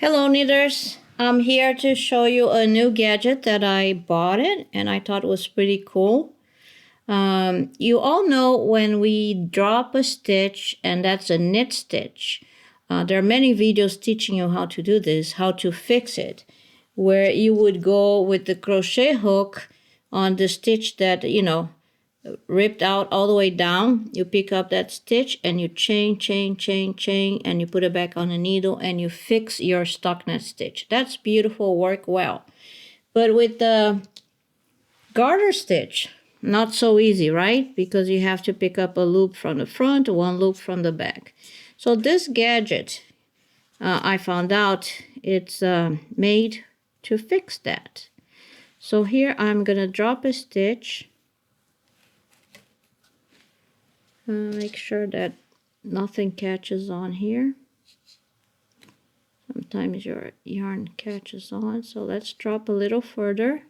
Hello knitters, I'm here to show you a new gadget that I bought it and I thought was pretty cool. You all know when we drop a stitch, and that's a knit stitch. There are many videos teaching you how to do this, how to fix it, where you would go with the crochet hook on the stitch that, ripped out all the way down. You pick up that stitch and you chain, and you put it back on the needle and you fix your stockinette stitch. That's beautiful, work well. But with the garter stitch, not so easy, right? Because you have to pick up a loop from the front, one loop from the back. So this gadget, I found out it's made to fix that. So here I'm gonna drop a stitch. Make sure that nothing catches on here. Sometimes your yarn catches on, so let's drop a little further.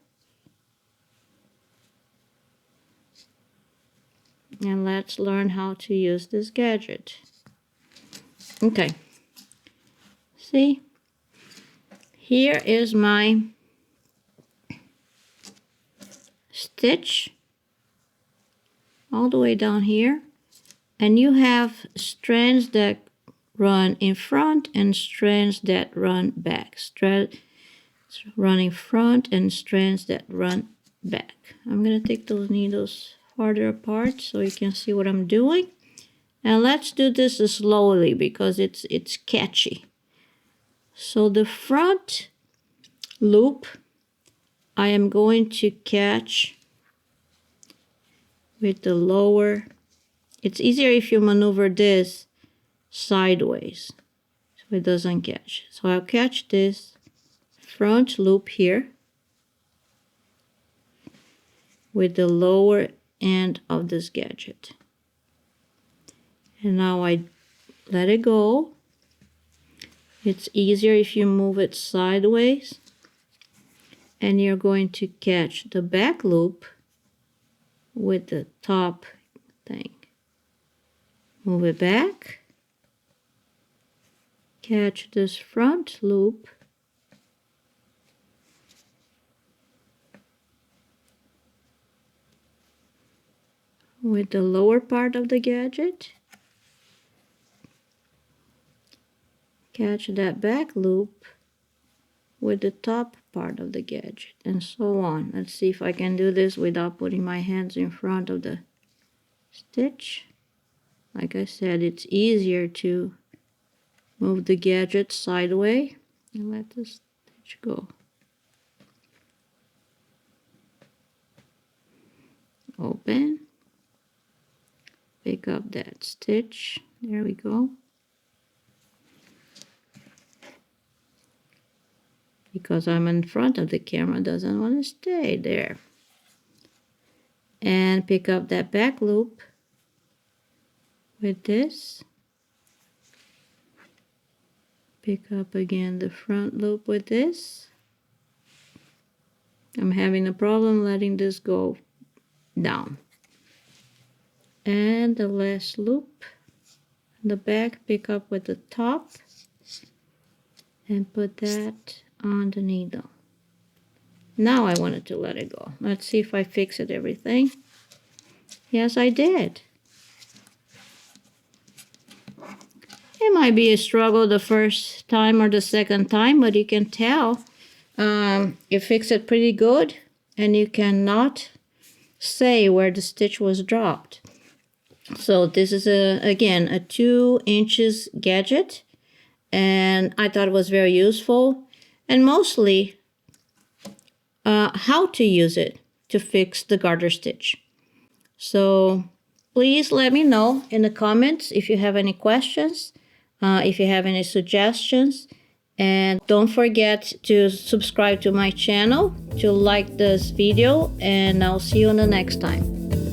And let's learn how to use this gadget. Okay. See? Here is my stitch all the way down here. And you have strands that run in front and strands that run back. Strands running front and strands that run back. I'm going to take those needles farther apart so you can see what I'm doing. And let's do this slowly because it's catchy. So the front loop I am going to catch with the lower. It's easier if you maneuver this sideways so it doesn't catch. So I'll catch this front loop here with the lower end of this gadget. And now I let it go. It's easier if you move it sideways. And you're going to catch the back loop with the top thing. Move it back, catch this front loop, with the lower part of the gadget, catch that back loop with the top part of the gadget, and so on. Let's see if I can do this without putting my hands in front of the stitch. Like I said, it's easier to move the gadget sideways and let the stitch go. Open. Pick up that stitch. There we go. Because I'm in front of the camera, doesn't want to stay there. And pick up that back loop with this. Pick up again the front loop with this. I'm having a problem letting this go down. And the last loop, the back, pick up with the top and put that on the needle. Now I wanted to let it go. Let's see if I fixed everything. Yes, I did. It might be a struggle the first time or the second time, but you can tell you fix it pretty good, and you cannot say where the stitch was dropped. So this is again a 2 inches gadget, and I thought it was very useful, and mostly how to use it to fix the garter stitch. So please let me know in the comments if you have any questions. If you have any suggestions, and don't forget to subscribe to my channel, to like this video, and I'll see you on the next time.